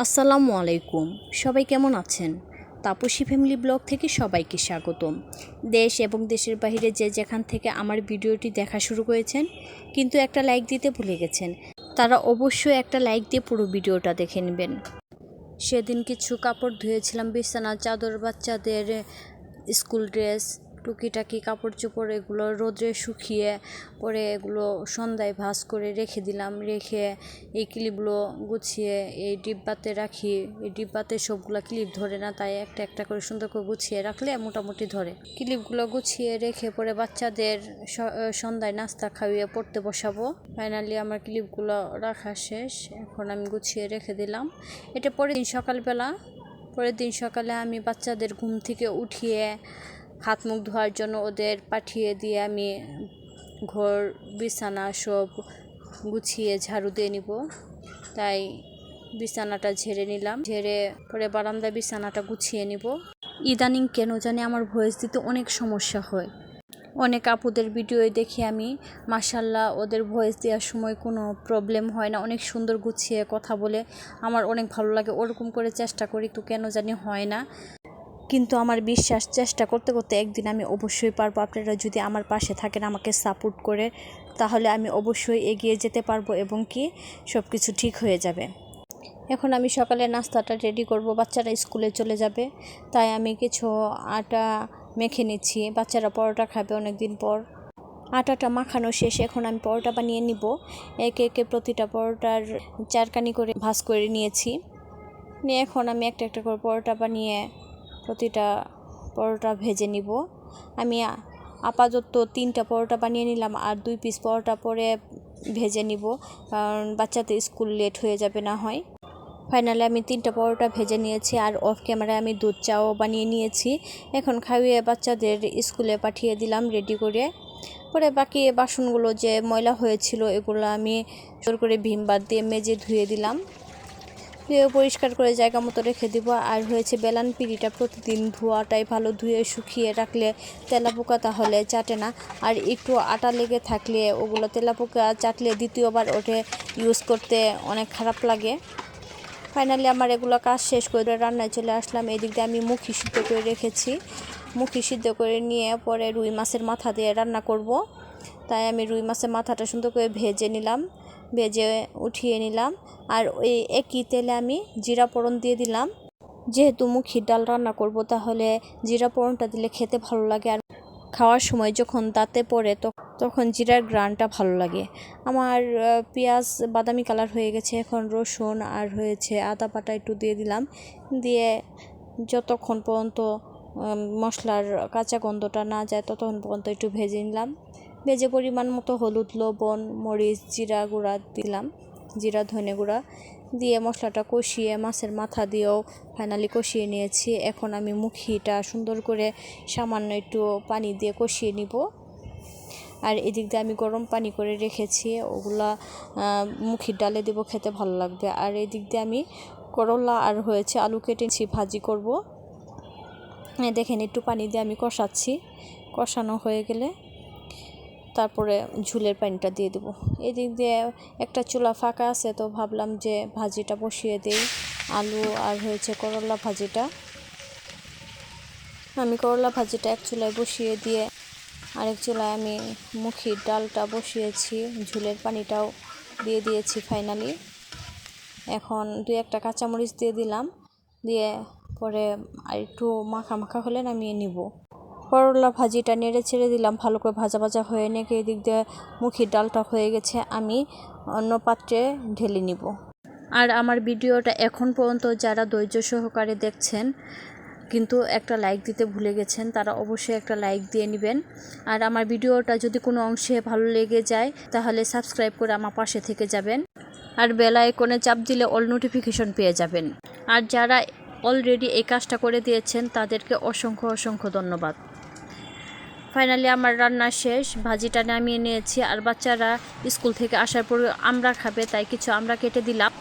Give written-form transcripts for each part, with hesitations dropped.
আসসালামু আলাইকুম। সবাই কেমন আছেন? তাপসী ফ্যামিলি ব্লগ থেকে সবাইকে স্বাগতম। দেশ এবং দেশের বাইরে যে যেখান থেকে আমার ভিডিওটি দেখা শুরু করেছেন কিন্তু একটা লাইক দিতে ভুলে গেছেন, তারা অবশ্যই একটা লাইক দিয়ে পুরো ভিডিওটা দেখে নেবেন। সেদিন কিছু কাপড় ধুয়েছিলাম, বিছানার চাদর, বাচ্চাদের স্কুল ড্রেস, টুকিটাকি কাপড় চোপড়, এগুলো রোদে শুকিয়ে পরে এগুলো সন্ধ্যায় ভাঁজ করে রেখে দিলাম। রেখে এই ক্লিপগুলো গুছিয়ে এই ডিব্বাতে রাখি। এই ডিব্বাতে সবগুলো ক্লিপ ধরে না, তাই একটা একটা করে সুন্দর করে গুছিয়ে রাখলে মোটামুটি ধরে। ক্লিপগুলো গুছিয়ে রেখে পরে বাচ্চাদের সন্ধ্যায় নাস্তা খাইয়ে পড়তে বসাবো। ফাইনালি আমার ক্লিপগুলো রাখা শেষ, এখন আমি গুছিয়ে রেখে দিলাম। এটা পরের দিন সকালে আমি বাচ্চাদের ঘুম থেকে উঠিয়ে হাত মুখ ধোয়ার জন্য ওদের পাঠিয়ে দিয়ে আমি ঘর বিছানা সব গুছিয়ে ঝাড়ু দিয়ে নিব। তাই বিছানাটা ঝেড়ে নিলাম, ঝেড়ে পরে বারান্দায় বিছানাটা গুছিয়ে নিব। ইদানিং কেন জানি আমার ভয়েস দিতে অনেক সমস্যা হয়। অনেক আপুদের ভিডিও দেখি আমি, মাশাল্লাহ ওদের ভয়েস দেওয়ার সময় কোনো প্রবলেম হয় না, অনেক সুন্দর গুছিয়ে কথা বলে। আমার অনেক ভালো লাগে, ওরকম করে চেষ্টা করি, তো কেন জানি হয় না। কিন্তু আমার বিশ্বাস, চেষ্টা করতে করতে একদিন আমি অবশ্যই পারবো। আপনারা যদি আমার পাশে থাকেন, আমাকে সাপোর্ট করে, তাহলে আমি অবশ্যই এগিয়ে যেতে পারবো এবং কি সব কিছু ঠিক হয়ে যাবে। এখন আমি সকালে নাস্তাটা রেডি করব, বাচ্চারা স্কুলে চলে যাবে, তাই আমি কিছু আটা মেখে নিচ্ছি। বাচ্চারা পরোটা খাবে অনেক দিন পর। আটাটা মাখানো শেষ, এখন আমি পরোটা বানিয়ে নিব। একে একে প্রতিটা পরোটার চারকানি করে ভাঁজ করে নিয়েছি। নিয়ে এখন আমি একটা একটা করে পরোটা বানিয়ে প্রতিটা পরোটা ভেজে নিব। আমি আপাতত 3টা পরোটা বানিয়ে নিলাম, আর 2 পিস পরোটা পরে ভেজে নিব, কারণ বাচ্চাদের স্কুল লেট হয়ে যাবে না হয়। ফাইনালি আমি 3টা পরোটা ভেজে নিয়েছি, আর অফ ক্যামেরায় আমি দুধ চাও বানিয়ে নিয়েছি। এখন খাইয়ে বাচ্চাদের স্কুলে পাঠিয়ে দিলাম রেডি করে। পরে বাকি বাসনগুলো যে ময়লা হয়েছিল এগুলো আমি জোর করে ভীম বার দিয়ে মেজে ধুয়ে দিলাম। ধুয়ে পরিষ্কার করে জায়গা মতো রেখে দিব। আর হয়েছে বেলান পিঁড়িটা প্রতিদিন ধোয়াটাই ভালো, ধুয়ে শুকিয়ে রাখলে তেলাপোকা তাহলে চাটে না। আর একটু আটা লেগে থাকলে ওগুলো তেলাপোকা চাটলে দ্বিতীয়বার ওঠে ইউজ করতে অনেক খারাপ লাগে। ফাইনালি আমার এগুলো কাজ শেষ করে রান্নায় চলে আসলাম। এদিক দিয়ে আমি মুখি সিদ্ধ করে রেখেছি, মুখি সিদ্ধ করে নিয়ে পরে রুই মাছের মাথা দিয়ে রান্না করব। তাই আমি রুই মাছের মাথাটা সুন্দর করে ভেজে নিলাম, ভেজে উঠিয়ে নিলাম। আর ওই একই তেলে আমি জিরা ফোড়ন দিয়ে দিলাম। যেহেতু মুখির ডাল রান্না করব, তাহলে জিরা ফোড়নটা দিলে খেতে ভালো লাগে, আর খাওয়ার সময় যখন দাঁতে পড়ে তখন জিরার ঘ্রাণটা ভালো লাগে। আমার পেঁয়াজ বাদামি কালার হয়ে গেছে, এখন রসুন আর হয়েছে আদা বাটা একটু দিয়ে দিলাম। দিয়ে যতক্ষণ পর্যন্ত মশলার কাঁচা গন্ধটা না যায় ততক্ষণ পর্যন্ত একটু ভেজে নিলাম। ভেজে পরিমাণ মতো হলুদ, লবণ, মরিচ, জিরা গুঁড়া দিলাম, জিরা ধনে গুঁড়া দিয়ে মশলাটা কষিয়ে মাছের মাথা দিয়েও ফাইনালি কষিয়ে নিয়েছি। এখন আমি মুখিটা সুন্দর করে সামান্য একটু পানি দিয়ে কষিয়ে নিব। আর এদিক দিয়ে আমি গরম পানি করে রেখেছি, ওগুলা মুখির ডালে দেবো, খেতে ভালো লাগবে। আর এদিক দিয়ে আমি করলা আর হয়েছে আলু কেটেছি, ভাজি করব। দেখেন একটু পানি দিয়ে আমি কষাচ্ছি, কষানো হয়ে গেলে তারপরে ঝুলের পানিটা দিয়ে দেবো। এদিক দিয়ে একটা চুলা ফাঁকা আছে, তো ভাবলাম যে ভাজিটা বসিয়ে দেই, আলু আর হয়েছে করলা ভাজিটা। আমি করলা ভাজিটা এক চুলায় বসিয়ে দিয়ে আরেক চুলায় আমি মুখির ডালটা বসিয়েছি, ঝুলের পানিটাও দিয়ে দিয়েছি ফাইনালি। এখন 2-1টা কাঁচামরিচ দিয়ে দিলাম, দিয়ে পরে আর একটু মাখা মাখা হলে নামিয়ে নিব। করলা ভাজিটা নেড়ে ছেড়ে দিলাম, ভালো করে ভাজা ভাজা হয়ে নেকে এদিক দিয়ে মুখির ডালটা হয়ে গেছে, আমি অন্য পাত্রে ঢেলে নিব। আর আমার ভিডিওটা এখন পর্যন্ত যারা ধৈর্য সহকারে দেখছেন কিন্তু একটা লাইক দিতে ভুলে গেছেন, তারা অবশ্যই একটা লাইক দিয়ে নেবেন। আর আমার ভিডিওটা যদি কোনো অংশে ভালো লেগে যায় তাহলে সাবস্ক্রাইব করে আমার পাশে থেকে যাবেন, আর বেল আইকনে চাপ দিলে অল নোটিফিকেশন পেয়ে যাবেন। আর যারা অলরেডি এই কাজটা করে দিয়েছেন তাদেরকে অসংখ্য অসংখ্য ধন্যবাদ। ফাইনালি আমার রান্না শেষ, ভাজিটা নামিয়ে নিয়েছি। আর বাচ্চারা স্কুল থেকে আসার পর আমরা খাবে, তাই কিছু আমরা কেটে দিলাম।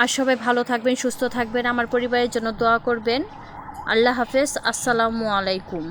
আর সবাই ভালো থাকবেন, সুস্থ থাকবেন, আমার পরিবারের জন্য দোয়া করবেন। আল্লাহ হাফেজ, আসসালামু আলাইকুম।